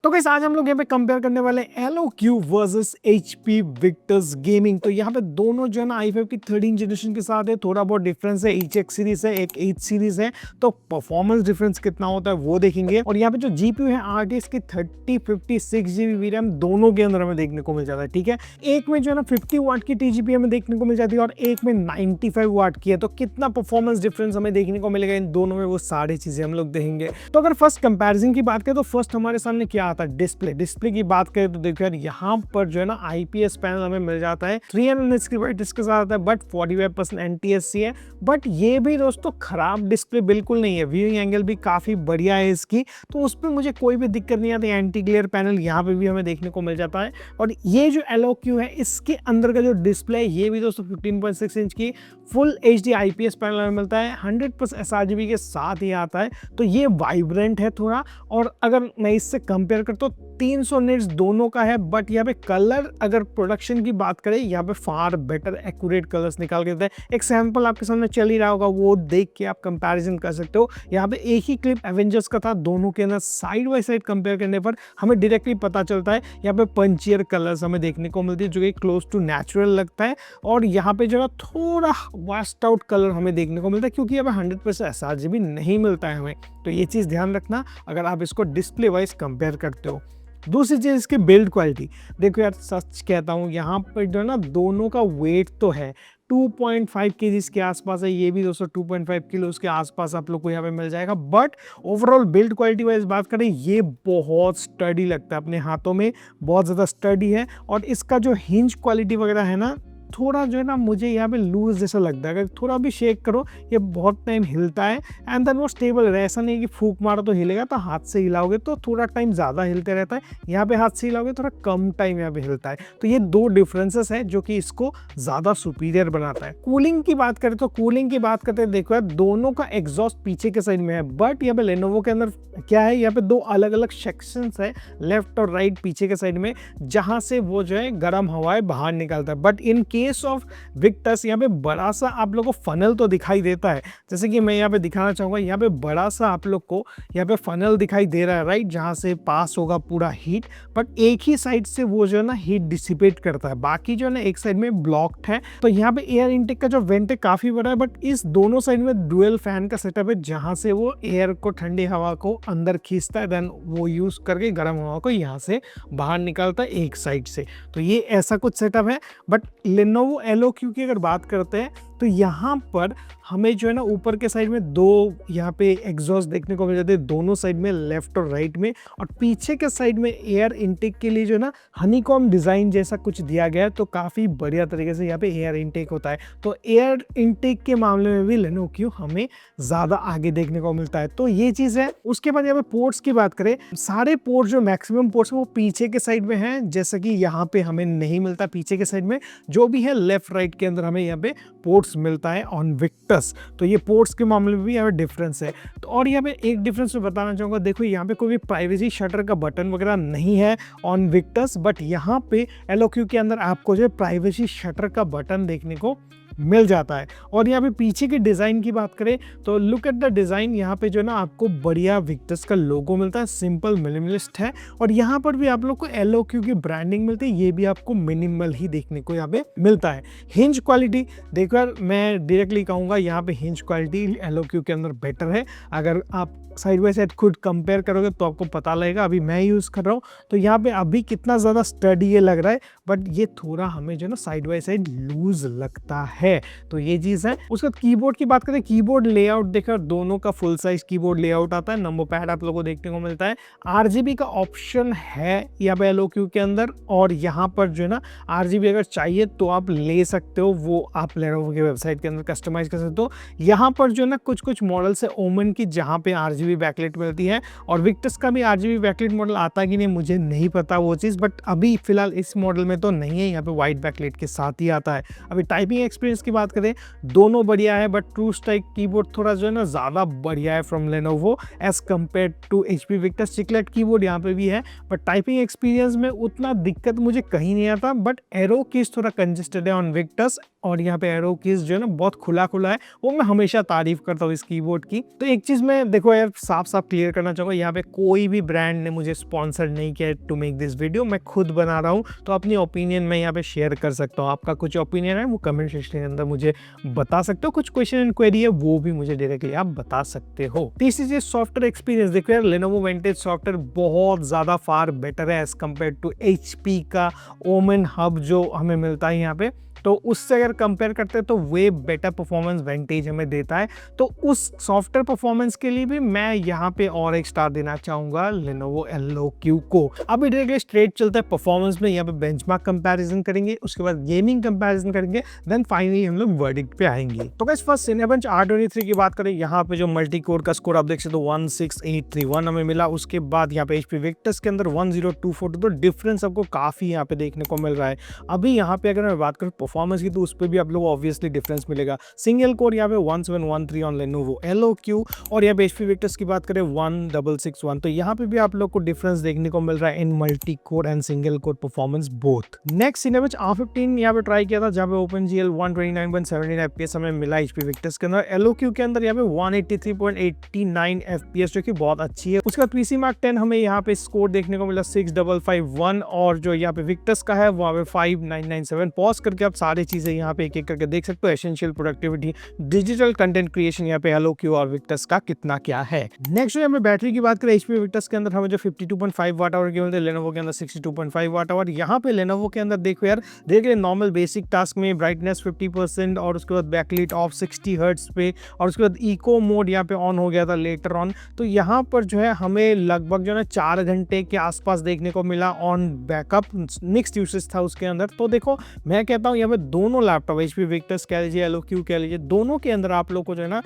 तो गाइस आज हम लोग यहाँ पे कंपेयर करने वाले हैं एलोक्यू वर्सेस HP विक्टर्स गेमिंग। तो यहाँ पे दोनों जो है ना i5 की 13 जनरेशन के साथ है, थोड़ा बहुत डिफरेंस है। each X सीरीज है, एक 8 सीरीज है, तो परफॉर्मेंस डिफरेंस कितना होता है वो देखेंगे। और यहाँ पे जो GPU है RTX की 3056 GB VRAM दोनों के अंदर हमें देखने को मिल जाता है। ठीक है, एक में जो है ना 50 वाट की TGP हमें देखने को मिल जाती है और एक में 95 वाट की है। तो कितना परफॉर्मेंस डिफरेंस हमें देखने को मिलेगा इन दोनों में, वो सारी चीजें हम लोग देखेंगे। तो अगर फर्स्ट कंपैरिजन की बात करें तो फर्स्ट हमारे सामने क्या आता है, डिस्प्ले की बात करें तो देखो यार यहाँ पर जो है ना IPS पैनल हमें मिल जाता है 300 निट्स की ब्राइटनेस के साथ आता है, बट 45% NTSC है। बट ये भी दोस्तों खराब डिस्प्ले बिल्कुल नहीं है, व्यूइंग एंगल भी काफी बढ़िया है इसकी, तो उस पर मुझे कोई भी दिक्कत नहीं आती। एंटी ग्लेयर पैनल यहाँ पे भी हमें देखने को मिल जाता है। और ये जो एलोक्यू है इसके अंदर का जो डिस्प्ले है ये भी दोस्तों 15.6 इंच की फुल HD IPS पैनल हमें मिलता है, 100% sRGB के साथ ही आता है। तो ये वाइब्रेंट है थोड़ा, और अगर मैं इससे कंपेयर करता हूँ 300 निट्स दोनों का है। बट यहाँ पे कलर अगर प्रोडक्शन की बात करें यहाँ पे फार बेटर एक्यूरेट कलर्स निकाल के देते हैं। एक सैंपल आपके सामने चल ही रहा होगा, वो देख के आप कंपैरिजन कर सकते हो। यहाँ पे एक ही क्लिप एवेंजर्स का था, दोनों के अंदर साइड बाय साइड कंपेयर करने पर हमें डायरेक्टली पता चलता है यहाँ पे पंचियर कलर्स हमें देखने को मिलती है जो कि क्लोज टू नेचुरल लगता है। और यहाँ पे जो है थोड़ा वास्ट आउट कलर हमें देखने को मिलता है क्योंकि यहाँ पे 100% sRGB नहीं मिलता है हमें। तो ये चीज़ ध्यान रखना अगर आप इसको डिस्प्ले वाइज कंपेयर करते हो। दूसरी चीज़ इसकी बिल्ड क्वालिटी, देखो यार सच कहता हूँ यहाँ पर जो है ना दोनों का वेट तो है 2.5 kg के आसपास है, ये भी दोस्तों 2.5 किलो के आसपास आप लोग को यहाँ पे मिल जाएगा। But overall build quality wise बात करें ये बहुत स्टडी लगता है, अपने हाथों में बहुत ज़्यादा स्टडी है। और इसका जो हिंज क्वालिटी वगैरह है ना थोड़ा जो है ना मुझे यहाँ पे लूज जैसा लगता है, अगर थोड़ा भी शेक करो ये बहुत टाइम हिलता है। एंड देन वो स्टेबल है, ऐसा नहीं कि फूक मारो तो हिलेगा, तो हाथ से हिलाओगे तो थोड़ा टाइम ज़्यादा हिलते रहता है, यहाँ पे हाथ से हिलाओगे थोड़ा कम टाइम यहाँ पे हिलता है। तो ये दो डिफरेंसेस है जो कि इसको ज़्यादा सुपीरियर बनाता है। कूलिंग की बात करें तो कूलिंग की बात करते हैं देखो यार दोनों का एग्जॉस्ट पीछे के साइड में है, बट यहाँ पे लेनोवो के अंदर क्या है, यहाँ पे दो अलग अलग सेक्शंस है, लेफ्ट और राइट पीछे के साइड में, जहाँ से वो जो है गर्म हवाएं बाहर निकालता है। But in case of Victus यहाँ पे बड़ा सा आप लोग को फनल तो दिखाई देता है, जैसे कि मैं यहाँ पे दिखाना चाहूंगा, यहाँ पे बड़ा सा आप लोग को यहाँ पे फनल दिखाई दे रहा है राइट, जहाँ से पास होगा पूरा हीट। बट एक ही साइड से वो जो है ना हीट डिसिपेट करता है, बाकी जो है ना एक साइड में ब्लॉक्ड है। तो यहाँ पे एयर इनटेक का जो वेंट है काफी बड़ा है, बट इस दोनों साइड में डुअल फैन का सेटअप है जहाँ से वो एयर को, ठंडी हवा को अंदर खींचता है, देन वो यूज करके गर्म हवा को यहाँ से बाहर निकालता है एक साइड से। तो ये ऐसा कुछ सेटअप है। बट लेनोवो एलोक्यू की अगर बात करते हैं तो यहाँ पर हमें जो है ना ऊपर के साइड में दो यहाँ पे एग्जॉस्ट देखने को मिल जाते हैं, दोनों साइड में लेफ्ट और राइट में। और पीछे के साइड में एयर इनटेक के लिए जो है ना हनीकॉम डिजाइन जैसा कुछ दिया गया है, तो काफी बढ़िया तरीके से यहाँ पे एयर इनटेक होता है। तो एयर इनटेक के मामले में भी लेनोवो हमें ज्यादा आगे देखने को मिलता है, तो ये चीज है। उसके बाद यहाँ पे पोर्ट्स की बात करें, सारे पोर्ट जो मैक्सिमम पोर्ट्स है वो पीछे के साइड में है, जैसा कि यहाँ पे हमें नहीं मिलता पीछे के साइड में, जो भी है लेफ्ट राइट के अंदर हमें यहाँ पे पोर्ट्स मिलता है ऑन विक्टर्स। तो ये पोर्ट्स के मामले में भी यहाँ पे डिफरेंस है। तो और यहाँ पे एक डिफरेंस मैं बताना चाहूंगा, देखो यहाँ पे कोई भी प्राइवेसी शटर का बटन वगैरह नहीं है ऑन विक्टर्स, बट यहाँ पे एलोक्यू के अंदर आपको जो है प्राइवेसी शटर का बटन देखने को मिल जाता है। और यहाँ पे पीछे के डिज़ाइन की बात करें तो लुक एट द डिज़ाइन, यहाँ पे जो है ना आपको बढ़िया विक्टर्स का लोगो मिलता है, सिंपल मिनिमलिस्ट है। और यहाँ पर भी आप लोग को एलोक्यू की ब्रांडिंग मिलती है, ये भी आपको मिनिमल ही देखने को यहाँ पे मिलता है। हिंज क्वालिटी देखो यार, मैं डायरेक्टली कहूँगा यहाँ पे हिंज क्वालिटी एलोक्यू के अंदर बेटर है। अगर आप साइड बाय साइड खुद कंपेयर करोगे तो आपको पता लगेगा। अभी मैं यूज़ कर रहा हूँ तो यहाँ पे अभी कितना ज़्यादा स्टडी ये लग रहा है, बट ये थोड़ा हमें जो है ना साइड बाय साइड लूज लगता है, तो ये चीज़ है। उसके बाद कीबोर्ड की बात करें, कीबोर्ड लेआउट देखो दोनों का फुल साइज कीबोर्ड लेआउट आता है, नंबर पैड आप लोगों को देखने को मिलता है, RGB का ऑप्शन है यहाँ पे एलोक्यू के अंदर। और यहाँ पर जो है ना RGB अगर चाहिए तो आप ले सकते हो, वो आप लेनोवो की वेबसाइट के अंदर कस्टमाइज कर सकते हो। यहाँ पर जो है ना कुछ मॉडल्स है ओमन की जहाँ पे RGB बैकलाइट मिलती है, और विक्टर्स का भी RGB बैकलाइट मॉडल आता है कि नहीं मुझे नहीं पता वो चीज़, बट अभी फिलहाल इस मॉडल में तो नहीं है, यहाँ पे वाइट बैकलाइट के साथ ही आता है। अभी टाइपिंग एक्सपीरियंस एक्सपीरियंस की बात करें दोनों बढ़िया है, बट ट्रू स्ट्राइक कीबोर्ड थोड़ा जो है ना ज़्यादा बढ़िया है from Lenovo as compare to HP Victus. Chiclet keyboard यहाँ पे भी है, बट टाइपिंग एक्सपीरियंस में उतना दिक्कत मुझे कहीं नहीं आता, बट एरो कीज थोड़ा कंजेस्टेड है ऑन विक्टस, और यहाँ पे एरो कीज जो है ना बहुत खुला खुला है, वो मैं हमेशा तारीफ करता हूँ इस कीबोर्ड की। तो एक चीज़ मैं देखो यार साफ साफ क्लियर करना चाहूँगा, यहाँ पे कोई भी ब्रांड ने मुझे स्पॉन्सर नहीं किया टू मेक दिस वीडियो, मैं खुद बना रहा हूँ, तो अपनी ओपिनियन मैं यहाँ पे शेयर कर सकता हूँ। आपका कुछ ओपिनियन है वो कमेंट सेक्शन के अंदर मुझे बता सकते हो, कुछ क्वेश्चन एंड क्वेरी है वो भी मुझे डायरेक्टली आप बता सकते हो। तीसरी चीज सॉफ्टवेयर एक्सपीरियंस, देखो यार लेनोवो विंटेज सॉफ्टवेयर बहुत ज्यादा फार बेटर है एज कम्पेयर टू HP का ओमेन हब जो हमें मिलता है यहाँ पे, तो उससे अगर कंपेयर करते हैं तो वे बेटर परफॉर्मेंस विंटेज हमें देता है। तो उस सॉफ्टवेयर परफॉर्मेंस के लिए भी मैं यहाँ पे और एक स्टार देना चाहूंगा लेनोवो LOQ को। अभी डायरेक्टली स्ट्रेट चलता है परफॉर्मेंस में, यहाँ पे बेंचमार्क कंपैरिजन करेंगे, उसके बाद गेमिंग कंपैरिजन करेंगे, देन फाइनली हम लोग वर्डिक्ट पे आएंगे। तो गाइस फर्स्ट सिनेबेंच R23 की बात करें, यहाँ पे जो मल्टी कोर का स्कोर आप देख सकते हो 16831 हमें मिला। उसके बाद यहाँ पे HP विक्टस के अंदर 10242, तो डिफरेंस आपको काफी यहाँ पे देखने को मिल रहा है। अभी यहाँ पे अगर मैं बात करूँ परफॉर्मेंस की, तो उस पर भी आप लोगों को ऑब्वियसली डिफरेंस मिलेगा। सिंगल कोर यहाँ पे 1713 ऑन लेनोवो LOQ, और यहाँ पे HP विक्टस की बात करें 1661, तो यहाँ पे भी आप लोग को डिफरेंस देखने को मिल रहा है in multi core and single core performance both. Next Cinebench R15 यहाँ पे ट्राई किया था, जहाँ पे OpenGL 129.17 FPS हमें मिला HP विक्टस के अंदर। LOQ के अंदर यहाँ पे 183.89 FPS जो कि बहुत अच्छी है। उसके बाद PC Mark 10 हमें यहाँ पे स्कोर देखने को मिला 6551, और जो यहाँ पे विक्टस का है वहाँ पे 5997। पॉज करके आप सारी चीजें यहाँ पे एक एक करके देख सकते हो। Essential productivity, digital content creation, यहाँ पे LOQ और विक्टस का कितना क्या है। नेक्स्ट जो हमें बैटरी की बात करें, HP विक्टस के अंदर हमें जो 52.5 वाट आवर की मिलती है, लेनोवो के अंदर 62.5 वाट आवर। यहाँ पे लेनोवो के अंदर देखो यार, देखिए नॉर्मल बेसिक टास्क में ब्राइटनेस 50%, और उसके बाद बैकलाइट ऑफ 60 हर्ट्ज पे, और उसके बाद इको मोड यहाँ पे ऑन हो गया था लेटर ऑन। तो यहाँ पर जो है हमें लगभग जो है 4 घंटे के आसपास देखने को मिला ऑन बैकअप। मिक्स्ड यूसेज था उसके अंदर। तो देखो मैं कहता हूँ यहाँ पे दोनों लैपटॉप HP विक्टस कह लीजिए, LOQ कह लीजिए, दोनों के अंदर आप लोग को जो है ना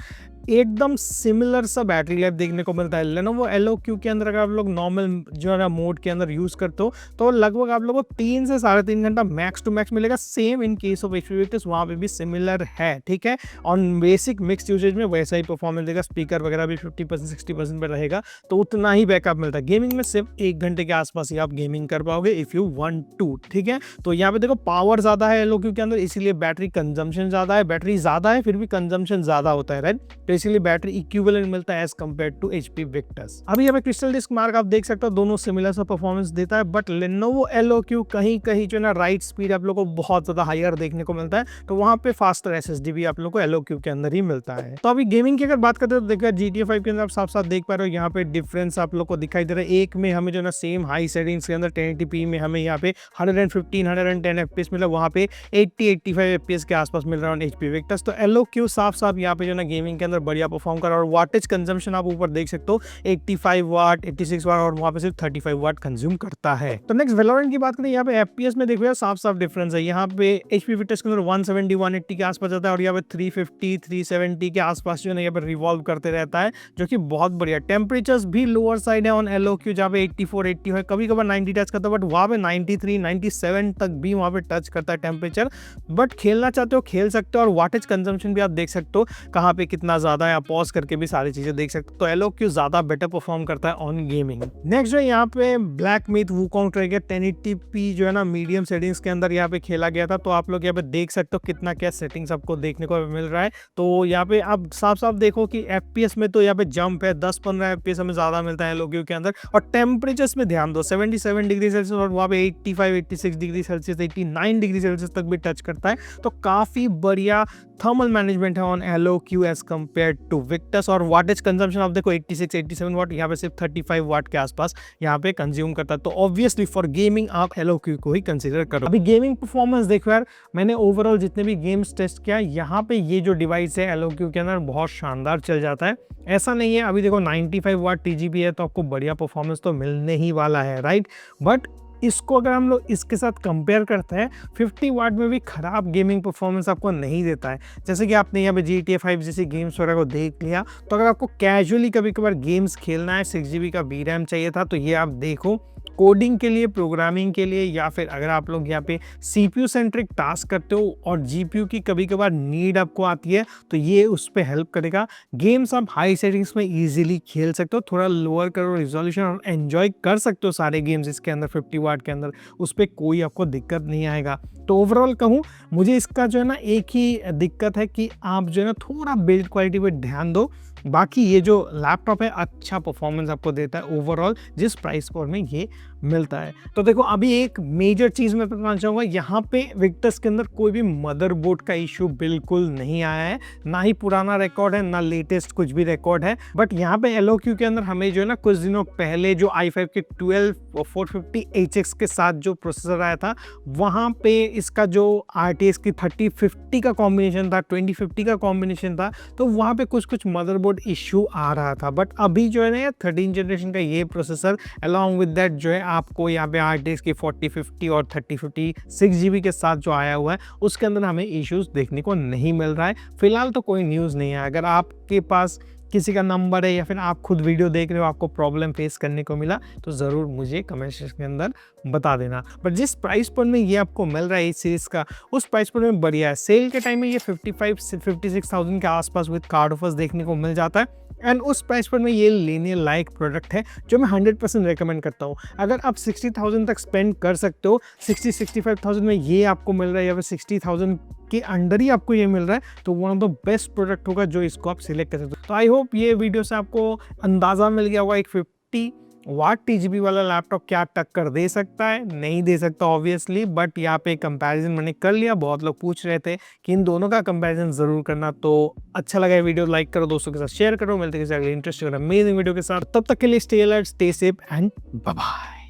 एकदम सिमिलर सा बैटरी लाइफ देखने को मिलता है। लेनोवो LOQ के अंदर अगर आप लोग नॉर्मल जो है ना मोड के अंदर यूज करते हो, तो लगभग आप लोगों को 3 से 3.5 घंटा मैक्स टू मैक्स मिलेगा। Same in case of HP Victus, वहाँ पे भी सिमिलर है, ठीक है। ऑन बेसिक मिक्स यूसेज में वैसा ही परफॉर्मेंस देगा, स्पीकर वगैरह भी 50% 60% पे रहेगा, तो उतना ही बैकअप मिलता है। गेमिंग में सिर्फ 1 घंटे के आसपास ही आप गेमिंग कर पाओगे इफ यू वांट टू, ठीक है। तो यहाँ पे देखो पावर ज्यादा है LOQ के अंदर, इसीलिए बैटरी कंजम्पशन ज्यादा है। बैटरी ज्यादा है फिर भी कंजम्पशन ज्यादा होता है, राइट, तो इसीलिए बैटरी इक्विवेलेंट मिलता है as compare to HP Victus. अभी यहाँ पे क्रिस्टल डिस्क मार्क आप देख सकते हो, दोनों सिमिलर सा परफॉर्मेंस देता है, बट लेनोवो LOQ कहीं कहीं जो है ना राइट स्पीड आप लोगों को बहुत ज्यादा हायर देखने को मिलता है, तो वहां पे फास्टर SSD भी आप लोगों को LOQ के अंदर ही मिलता है। तो अभी गेमिंग की अगर बात करते हो तो देखो GTA 5 के अंदर आप साफ साफ देख पा रहे हो, यहाँ पे डिफरेंस आप लोग को दिखाई दे रहा है। एक में हमें जो ना सेम हाई सेटिंग्स के अंदर 1080p में हमें यहाँ पे 110 FPS मिला, वहाँ पे 80-85 FPS के आसपास मिल रहा है HP विक्टस। तो LOQ साफ साफ यहाँ पे जो ना गेमिंग के अंदर बढ़िया परफॉर्म कर रहा है, और वाटेज कंजम्पशन आप ऊपर देख सकते हो 85 वाट 86 वाट, और वहाँ पे सिर्फ 35 वाट कंज्यूम करता है। तो नेक्स्ट वेलोरेंट की बात करें, यहाँ पे FPS में देखो यार साफ साफ डिफरेंस है। यहाँ पे HP विक्टस के अंदर 170 180 के आसपास जाता है, और यहाँ पे 350 370 के आसपास जो है यहाँ पे रिवॉल्व करते रहता है, जो कि बहुत बढ़िया। टेम्परेचर्स भी लोअर साइड है ऑन LOQ, जहाँ पे 84 80 है, कभी कभार 90 टच करता है, बट वहाँ पे 93 97 तक भी वहाँ पे टच करता है टेम्परेचर। बट खेलना चाहते हो खेल सकते हो, और वाटेज कंजम्पशन भी आप देख सकते हो कहाँ पे कितना ज्यादा है, आप पॉज करके भी सारी चीजें देख सकते हो। तो LOQ ज्यादा बेटर परफॉर्म करता है ऑन गेमिंग। नेक्स्ट जो है यहाँ पे black myth Wukong track 1080p जो है ना मीडियम सेटिंग्स के अंदर यहाँ पे खेला गया था, तो आप लोग यहाँ पे देख सकते हो कितना क्या सेटिंग्स आपको देखने को मिल रहा है। तो यहाँ पे आप साफ साफ देखो कि FPS में तो यहाँ पे जंप है, 10-15 FPS हमें ज्यादा मिलता है LOQ के अंदर। और टेम्परेचर्स में ध्यान दो, 77 डिग्री सेल्सियस, और वहाँ पे 85-86 डिग्री सेल्सियस 89 डिग्री सेल्सियस तक भी टच करता है। तो काफी बढ़िया थर्मल मैनेजमेंट है on LOQ as compare to Victus. और वाटेज कंजम्पशन आप देखो 86-87 वाट, यहाँ पे सिर्फ 35 वाट के आसपास यहाँ पे कंज्यूम करता है। तो ऑब्वियसली फॉर गेमिंग आप LOQ को ही कंसीडर करो। अभी गेमिंग परफॉर्मेंस देखो यार, मैंने ओवरऑल जितने भी गेम्स टेस्ट किया, यहाँ पे ये जो डिवाइस है LOQ के अंदर बहुत शानदार चल जाता है। ऐसा नहीं है, अभी देखो 95 वाट TGP है, तो आपको बढ़िया परफॉर्मेंस तो मिलने ही वाला है, राइट। बट इसको अगर हम लोग इसके साथ कंपेयर करते हैं, 50 वाट में भी खराब गेमिंग परफॉर्मेंस आपको नहीं देता है। जैसे कि आपने यहाँ पे GTA 5 जैसी गेम्स वगैरह को देख लिया, तो अगर आपको कैजुअली कभी कभार गेम्स खेलना है, 6GB का VRAM चाहिए था, तो ये आप देखो कोडिंग के लिए, प्रोग्रामिंग के लिए, या फिर अगर आप लोग यहाँ पे CPU सेंट्रिक टास्क करते हो और GPU की कभी कभार नीड आपको आती है, तो ये उस पर हेल्प करेगा। गेम्स आप हाई सेटिंग्स में इजीली खेल सकते हो, थोड़ा लोअर करो रिजोल्यूशन और एंजॉय कर सकते हो सारे गेम्स इसके अंदर 50 वाट के अंदर, उस पर कोई आपको दिक्कत नहीं आएगा। तो ओवरऑल कहूँ, मुझे इसका जो है ना एक ही दिक्कत है कि आप जो है ना थोड़ा बिल्ड क्वालिटी पे ध्यान दो। बाकी ये जो लैपटॉप है अच्छा परफॉर्मेंस आपको देता है ओवरऑल जिस प्राइस पर में ये मिलता है। तो देखो, अभी एक मेजर चीज़ मैं बताना चाहूँगा, यहाँ पे विक्टर्स के अंदर कोई भी मदरबोर्ड का इशू बिल्कुल नहीं आया है, ना ही पुराना रिकॉर्ड है ना लेटेस्ट कुछ भी रिकॉर्ड है। बट यहाँ पे LOQ के अंदर हमें जो है ना कुछ दिनों पहले जो i5 के 12450HX के साथ जो प्रोसेसर आया था, वहाँ पे इसका जो RTX की 3050 का कॉम्बिनेशन था, 2050 का कॉम्बिनेशन था, तो वहाँ पे कुछ मदरबोर्ड इशू आ रहा था। बट अभी जो है ना 13 जनरेशन का ये प्रोसेसर अलॉन्ग विद दैट जो है आपको यहाँ पे RTX की 4050 और 3050 6GB के साथ जो आया हुआ है, उसके अंदर हमें इश्यूज देखने को नहीं मिल रहा है। फिलहाल तो कोई न्यूज़ नहीं है। अगर आपके पास किसी का नंबर है या फिर आप खुद वीडियो देख रहे हो, आपको प्रॉब्लम फेस करने को मिला, तो ज़रूर मुझे कमेंट सेक्शन के अंदर बता देना। बट जिस प्राइस पर में ये आपको मिल रहा है इस सीरीज़ का, उस प्राइस पर में बढ़िया है। सेल के टाइम में ये 55 से 56,000 के आसपास विद कार्ड ऑफर्स देखने को मिल जाता है, एंड उस प्राइस पर में ये लेने लायक प्रोडक्ट है जो मैं 100% रेकमेंड करता हूँ। अगर आप 60,000 तक स्पेंड कर सकते हो, 60-65,000 में ये आपको मिल रहा है या फिर 60,000 के अंडर ही आपको ये मिल रहा है, तो one of the best product होगा जो इसको आप सिलेक्ट कर सकते हो। तो आई होप ये वीडियो से आपको अंदाज़ा मिल गया होगा एक 50 वाट TGB वाला लैपटॉप क्या टक्कर दे सकता है, नहीं दे सकता ऑब्वियसली, बट यहाँ पे कंपैरिजन मैंने कर लिया। बहुत लोग पूछ रहे थे कि इन दोनों का कंपैरिजन जरूर करना, तो अच्छा लगा वीडियो लाइक करो, दोस्तों के साथ शेयर करो। मिलते हैं किसी अगले इंटरेस्टिंग और अमेजिंग वीडियो के साथ, तब तक के लिए stay alert, stay safe and bye bye.